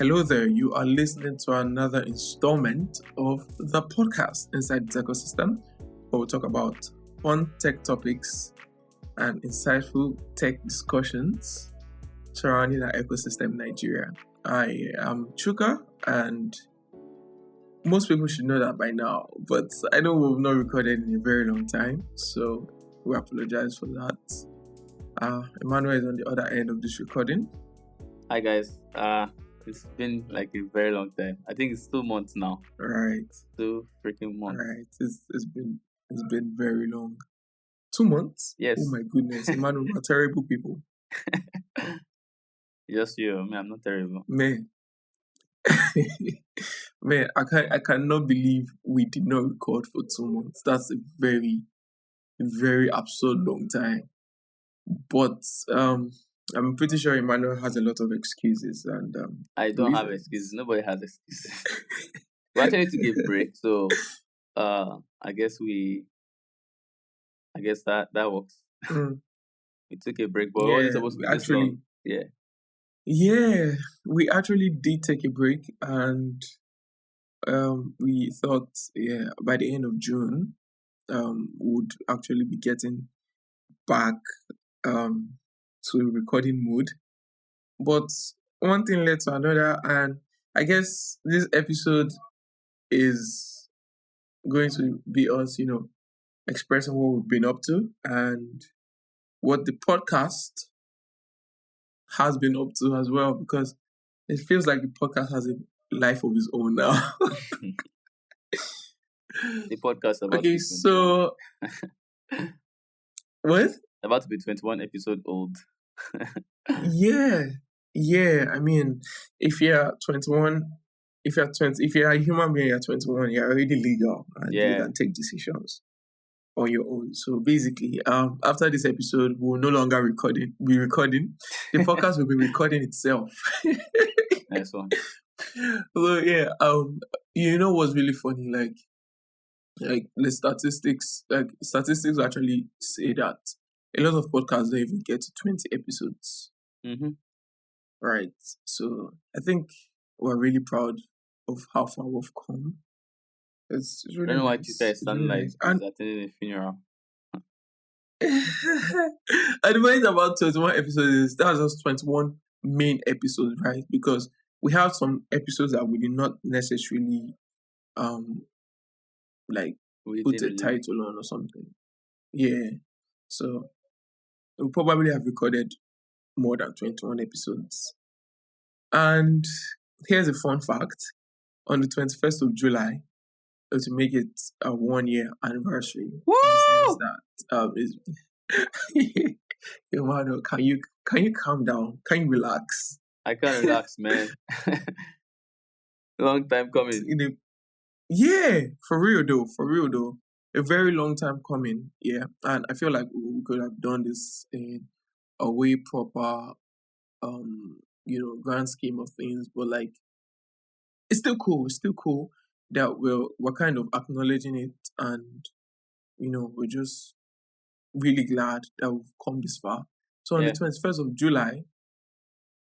Hello there, you are listening to another installment of the podcast Inside the Techosystem, where we talk about fun tech topics and insightful tech discussions surrounding our ecosystem in Nigeria. I am Chuka, and most people should know that by now, but I know we've not recorded in a very long time, so we apologize for that. Emmanuel is on the other end of this recording. Hi guys, it's been like a very long time. I think it's 2 months now. Right. 2 freaking months. Right. It's been very long. 2 months? Yes. Oh my goodness. Emmanuel, we're terrible people. Just you. Me, I'm not terrible. Man. Man, I cannot believe we did not record for 2 months. That's a very, very absurd long time. But I'm pretty sure Emmanuel has a lot of excuses, and I don't have excuses. Nobody has excuses. We actually took a break, so I guess that works. We took a break, but we're only supposed to be this long. Yeah, we actually did take a break, and we thought, by the end of June, would actually be getting back to recording mode. But one thing led to another, and I guess this episode is going to be us, expressing what we've been up to and what the podcast has been up to as well, because it feels like the podcast has a life of its own now. The podcast about okay, so what? About to be 21 episode old. Yeah. I mean, if you're 21, if you're a human being, you're 21, you're already legal and you can take decisions on your own. So basically, after this episode, we'll no longer be recording. The podcast will be recording itself. Nice one. So yeah, what's really funny, like the statistics actually say that a lot of podcasts don't even get to 20 episodes. Mm-hmm. Right. So I think we're really proud of how far we've come. It's really I don't know nice. why you guys sound like he's attending a funeral. And the point about 21 episodes is that's just 21 main episodes, right? Because we have some episodes that we did not necessarily put a title on or something. Yeah. So we'll probably have recorded more than 21 episodes. And here's a fun fact. On the 21st of July, to make it a 1-year anniversary. Woo! Emmanuel, can you calm down? Can you relax? I can't relax, man. Long time coming. For real though. A very long time coming, yeah. And I feel like we could have done this in a way proper, grand scheme of things. But like, it's still cool that we're kind of acknowledging it, and we're just really glad that we've come this far. So on the 21st of July,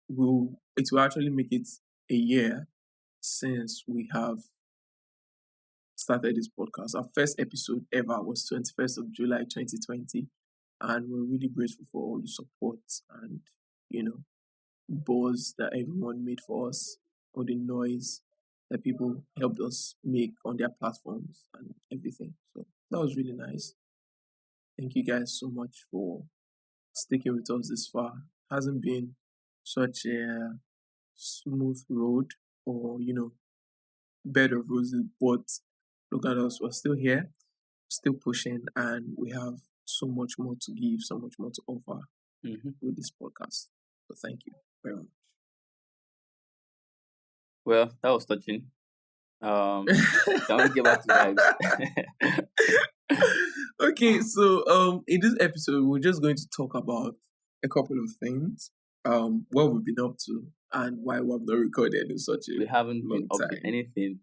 it will actually make it a year since we have started this podcast. Our first episode ever was 21st of July 2020, and we're really grateful for all the support and buzz that everyone made for us, all the noise that people helped us make on their platforms and everything. So that was really nice. Thank you guys so much for sticking with us this far. It hasn't been such a smooth road or, bed of roses, but look at us, we're still here, still pushing, and we have so much more to give, so much more to offer with this podcast. So thank you very much. Well, that was touching. Can we get back to vibes? Okay, so in this episode, we're just going to talk about a couple of things, what we've been up to, and why we've not recorded in such a we haven't long been up time. to anything.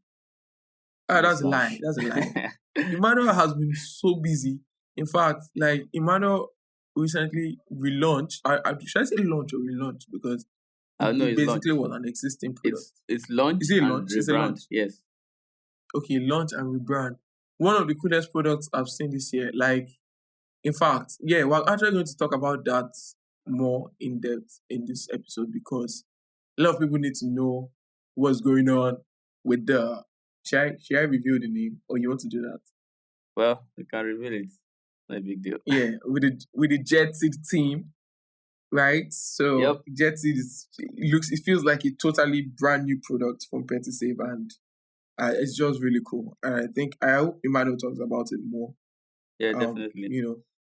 That's a lie. Emmanuel has been so busy. In fact, like Emmanuel recently relaunched. Should I say launch or relaunch? Because No, It it's basically launch. was an existing product. It's launch Is it a and launch? It's a rebrand. launch. Yes. Okay, launch and rebrand. One of the coolest products I've seen this year. Like, in fact, yeah, we're actually going to talk about that more in depth in this episode because a lot of people need to know what's going on with the. Should I reveal the name, or you want to do that? Well, you can reveal it. Not a big deal. Yeah, with the Jetseed team, right? So Yep. Jetseed it feels like a totally brand new product from Pettysave, and it's just really cool. And I hope Emmanuel talks about it more, Yeah, definitely.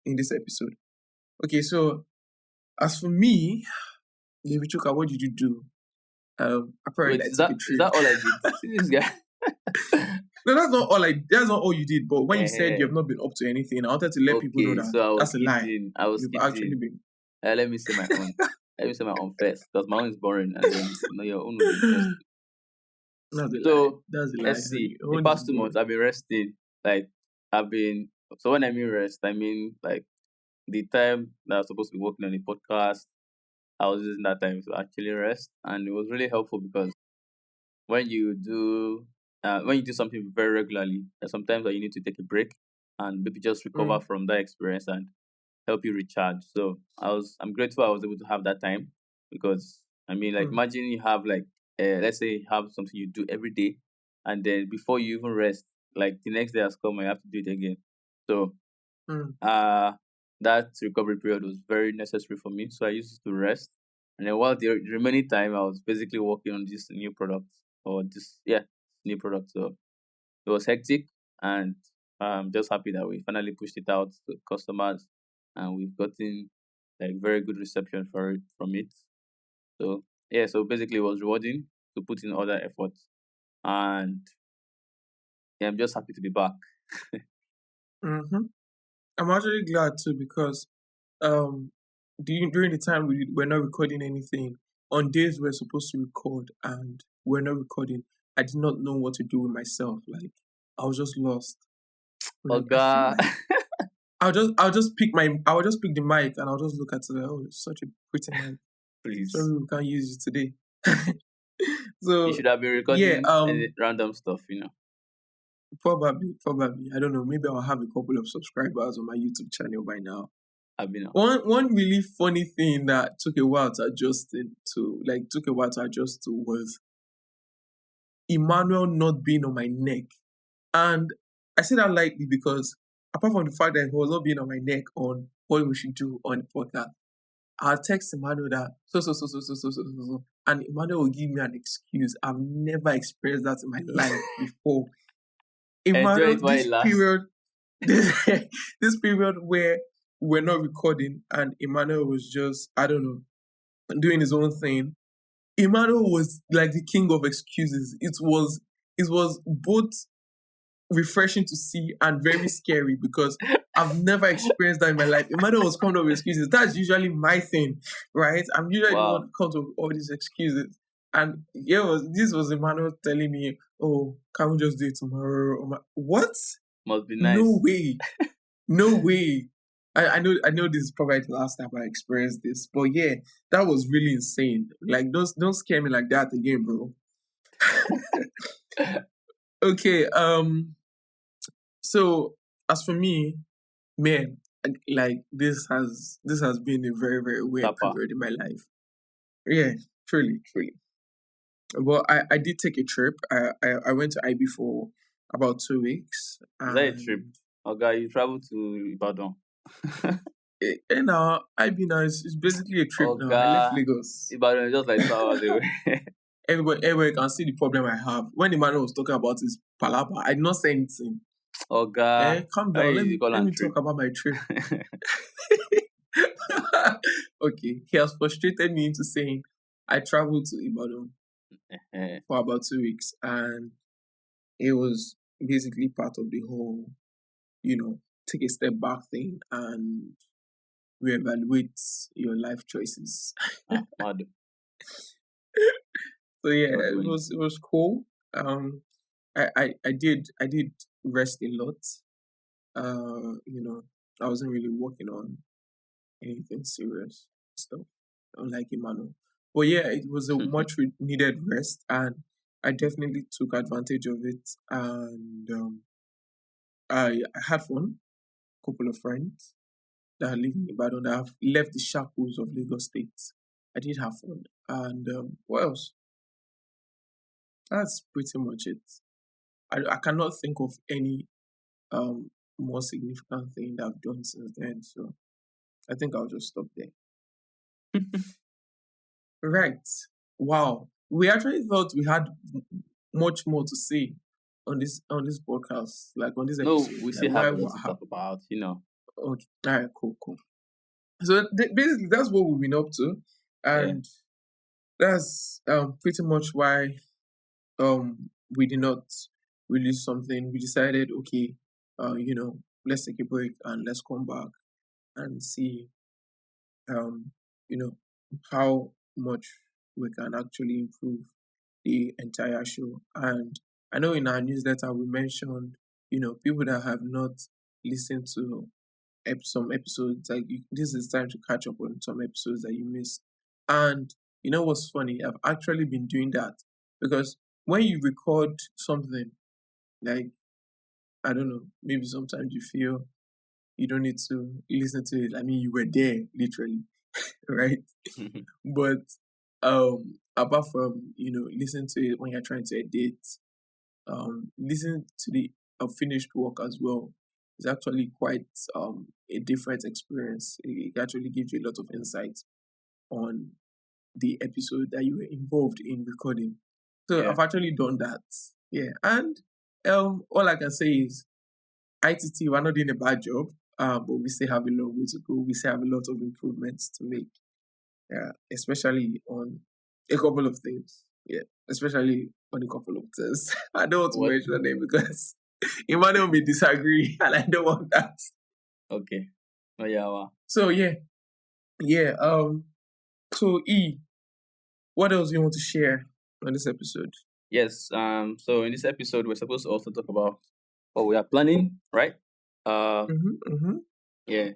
in this episode. Okay, so as for me, Chuka, what did you do? Wait, Apparently I is took that a is trip. that all I did? See this guy. No, that's not all you did. But when you said you Eh, have not been up to anything, I wanted to let people know okay, that so I was that's a lie. kidding. I was You've actually kidding. been. Let me say my own. Let me say my own first, because my own is boring, and then your own will be interesting. That's a lie. So That's a lie, let's see. honey. The Your own is past 2 months, boring. I've been resting. Like I've been. So when I mean rest, I mean like the time that I was supposed to be working on the podcast. I was using that time to actually rest, and it was really helpful because when you do something very regularly, there's sometimes that you need to take a break and maybe just recover Mm, from that experience and help you recharge. So I'm grateful I was able to have that time because I mean, like, mm, imagine you have like let's say you have something you do every day, and then before you even rest, like the next day has come and you have to do it again. So mm, uh that recovery period was very necessary for me. So I used it to rest, and then while the remaining time I was basically working on this new product or this new product. So it was hectic, and I'm just happy that we finally pushed it out to customers, and we've gotten like very good reception for it from it. So yeah, so basically it was rewarding to put in other efforts, and yeah, I'm just happy to be back. mm-hmm. I'm actually glad too because um during the time we're not recording anything, on days we're supposed to record and we're not recording, I did not know what to do with myself. Like I was just lost. Like I feel Oga, like I'll just pick the mic and I'll just look at it. Oh, it's such a pretty mic. please. Sorry, we can't use it today. You So should have been yeah, recording any random stuff. probably I don't know. Maybe I'll have a couple of subscribers on my YouTube channel by now. I've been on. One really funny thing that took a while to adjust to was Emmanuel not being on my neck. And I say that lightly because apart from the fact that he was not being on my neck on what we should do on the podcast, I'll text Emmanuel that so. And Emmanuel will give me an excuse. I've never experienced that in my life before. Enjoy Emmanuel, it while it lasts. this period where we're not recording and Emmanuel was just, I don't know, doing his own thing. Emmanuel was like the king of excuses. It was both refreshing to see and very scary because I've never experienced that in my life. Emmanuel was coming up with excuses. That's usually my thing, right? I'm usually the one Wow, who comes up with all these excuses. And this was Emmanuel telling me, "Oh, can we just do it tomorrow?" What? must be No nice. way. No way. I know this is probably the last time I experienced this, but yeah, that was really insane. Like don't scare me like that again, bro. Okay, so as for me, man, like this has been a very, very weird Kappa. period in my life. Yeah, truly, truly. Well, I did take a trip. I went to IB for about 2 weeks, Is that a trip? and Okay, you travel to Ibadan. now IB now is basically a trip now. I left Oga, Lagos. Ibadan is just like 2 hours away. Everybody can see the problem I have. When the man was talking about his palapa, I did not say anything. Oga, Calm why down. Let you me call let am me trip? talk about my trip. Okay, he has frustrated me into saying I traveled to Ibadan Eh, for about 2 weeks, and it was basically part of the whole, take a step back thing and reevaluate your life choices. mad. So yeah, God it willing. was cool. Um, I did rest a lot. I wasn't really working on anything serious stuff, unlike Emmanuel. But yeah, it was a much needed rest, and I definitely took advantage of it. And I had fun. A couple of friends that live in Ibadan that have left the shackles of Lagos State. I did have fun. And what else? That's pretty much it. I cannot think of any um, more significant thing that I've done since then. So I think I'll just stop there. Right. Wow. We actually thought we had much more to say on this podcast, like on this No, episode. we Like still why have a lot what to talk happened? about. Okay. All right. Cool. Cool. So basically, that's what we've been up to, Yeah. and that's pretty much why we did not release something. We decided, okay, let's take a break and let's come back and see um, you know, how much we can actually improve the entire show. And I know in our newsletter we mentioned, people that have not listened to some episodes, like this is time to catch up on some episodes that you missed. And you know what's funny? I've actually been doing that because when you record something, like, I don't know, maybe sometimes you feel you don't need to listen to it. I mean, you were there literally, right? But apart from listening to it when you're trying to edit, listen to the finished work as well is actually quite a different experience. It actually gives you a lot of insight on the episode that you were involved in recording. So Yeah. I've actually done that. Yeah. And all I can say is ITT, we're not doing a bad job, but we still have a long way to go. We still have a lot of improvements to make. Yeah, especially on a couple of things. Yeah, especially on a couple of things. I don't want to What? mention them because Emmanuel may disagree, and I don't want that. Okay. Oh yeah. Wow. So yeah. So what else do you want to share on this episode? Yes. So in this episode, we're supposed to also talk about what we are planning, right? Uh. Mm-hmm. Yeah.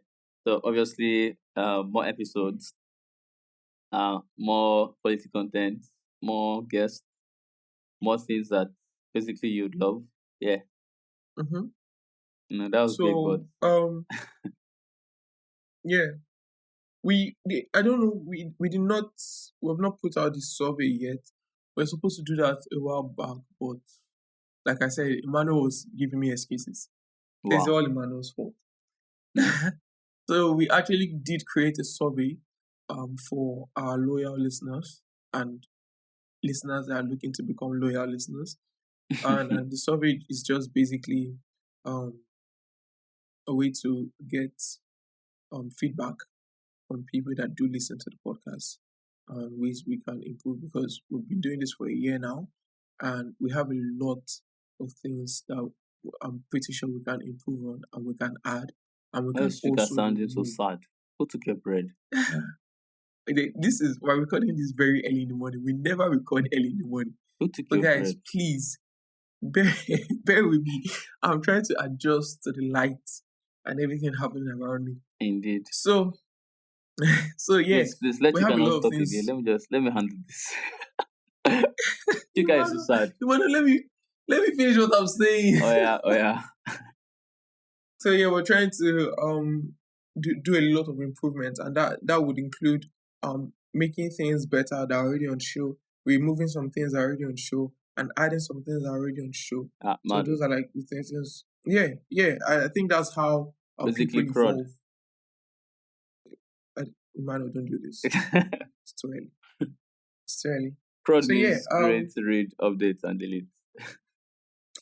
So obviously, more episodes, more quality content, more guests, more things that basically you'd love. Yeah. Mm-hmm. That was big, but So yeah, I don't know, we did not, we have not put out the survey yet. We're supposed to do that a while back, but like I said, Emmanuel was giving me excuses. It's wow. all Emmanuel's fault. Hmm. So we actually did create a survey for our loyal listeners and listeners that are looking to become loyal listeners. And the survey is just basically um, a way to get feedback from people that do listen to the podcast and ways we can improve, because we've been doing this for a year now and we have a lot of things that I'm pretty sure we can improve on and we can add and we Why can is Sugar also sounding so remove. sad? Who took your bread? Okay, this is, we're recording this very early in the morning. We never record early in the morning. Who took But your guys, bread? please bear, bear with me. I'm trying to adjust to the light and everything happening around me. Indeed. So yeah, Please let we have Chika a not lot of talk again. things. Let me handle this. Chika is so Emmanuel, sad. Emmanuel, let me finish what I'm saying. Oh yeah. So yeah, we're trying to do a lot of improvements, and that would include making things better that are already on show, removing some things that are already on show, and adding some things that are already on show. So Mad. those are like the things. Yeah. I think that's how people Basically CRUD. evolve. Emmanuel, don't do this. It's too early. It's too early. CRUD So yeah, means create, read, update, and delete.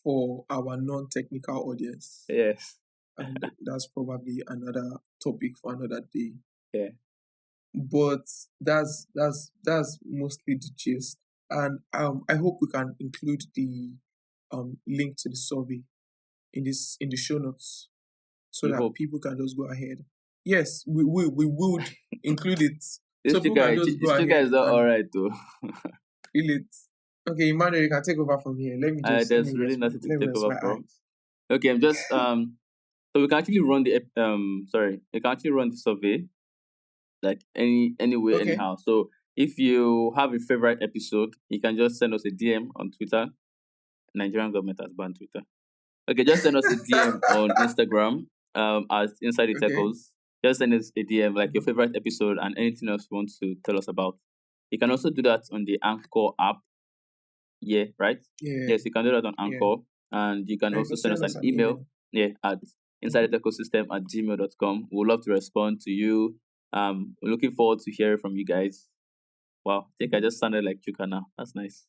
for our non-technical audience, Yes. and that's probably another topic for another day. Yeah. But that's mostly the gist, and I hope we can include the link to the survey in the show notes so You that hope. people can just go ahead. Yes, we would include it This so people can Chika, just go Chika ahead is not and alright though. feel it. Okay, Emmanuel, you can take over from here. There's really nothing to Let me take rest over my from. eyes. Okay, I'm just so we can actually run the sorry, we can actually run the survey like anywhere Okay. anyhow. So If you have a favorite episode, you can just send us a DM on Twitter. Nigerian government has banned Twitter. Okay, just send us a DM on Instagram as Inside the Okay. Techos. Just send us a DM like your Mhm. favorite episode and anything else you want to tell us about. You can also do that on the Anchor app. Yeah, right? Yeah. Yes, you can do that on Yeah. Anchor. And you can And you also can send us send an us an email. email. Yeah, at Mhm. insidethetechosystem@gmail.com. We'd love to respond to you. We're looking forward to hearing from you guys. Wow, I think I Mhm. just sounded like Chuka now. That's nice.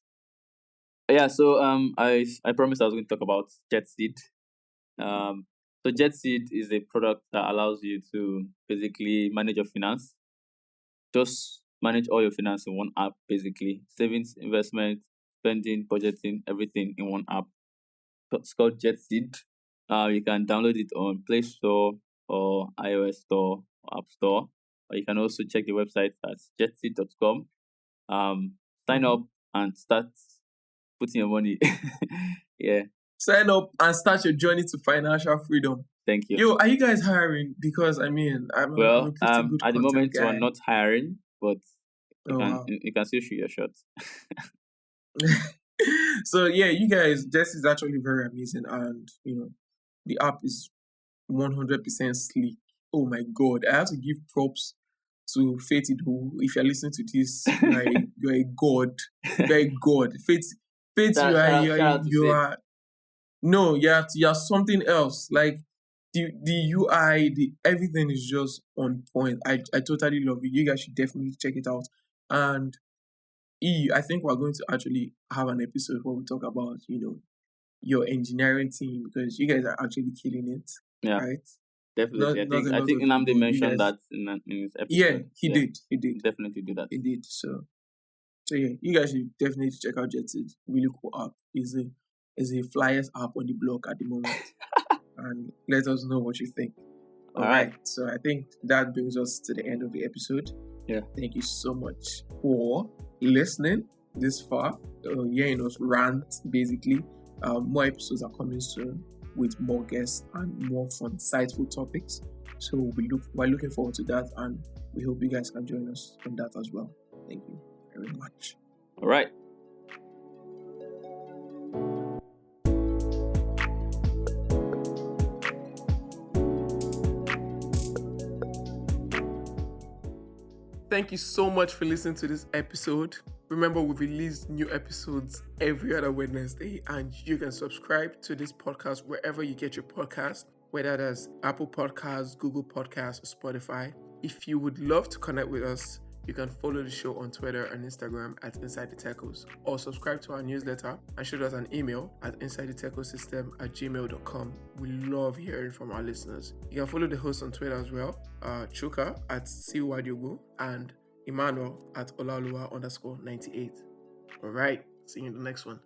Yeah, so I promised I was going to talk about Jetseed. So Jetseed is a product that allows you to basically manage your finance. Just manage all your finance in one app, basically. Savings, investment, spending, budgeting, everything in one app. So it's called Jetseed. You can download it on Play Store or iOS Store or App Store. Or you can also check the website at jetseed.com. Sign up Mhm. and start putting your money. Yeah, Sign up and start your journey to financial freedom. thank you. Yo, are you guys hiring? Because I mean, I'm a Well, pretty good at the content moment we're guy. not hiring, but Oh wow. you can still shoot your shot. So yeah, you guys, this is actually very amazing, and the app is 100% sleek. Oh my god, I have to give props to Faith Idowu. If you're listening to this, you're a god. You're a god. Faith, Shout out to you Faith. are no, you're something else. Like the UI, the everything is just on point. I totally love it. You guys should definitely check it out. And I think we're going to actually have an episode where we talk about, your engineering team because you guys are actually killing it, Yeah, right? definitely. Not a I lot think of people, Nnamdi but you mentioned guys, that in his yeah, episode. he Yeah, did, he did, definitely do that. he did. So yeah, you guys should definitely check out Jetseed. Really cool app. Is a flyers app on the blog at the moment, and let us know what you think. All All right. right, so I think that brings us to the end of the episode. Yeah. Thank you so much for listening this far. Hearing us rant, basically. More episodes are coming soon with more guests and more fun, insightful topics. So we're looking forward to that, and we hope you guys can join us on that as well. Thank you very much. All right. Thank you so much for listening to this episode. Remember, we release new episodes every other Wednesday, and you can subscribe to this podcast wherever you get your podcast, whether that's Apple Podcasts, Google Podcasts, or Spotify. If you would love to connect with us, you can follow the show on Twitter and Instagram at Inside the Techos, or subscribe to our newsletter and shoot us an email at insidethetechosystem@gmail.com. We love hearing from our listeners. You can follow the host on Twitter as well, Chuka at Idowu and Emmanuel at Olaoluwa_98. All right, see you in the next one.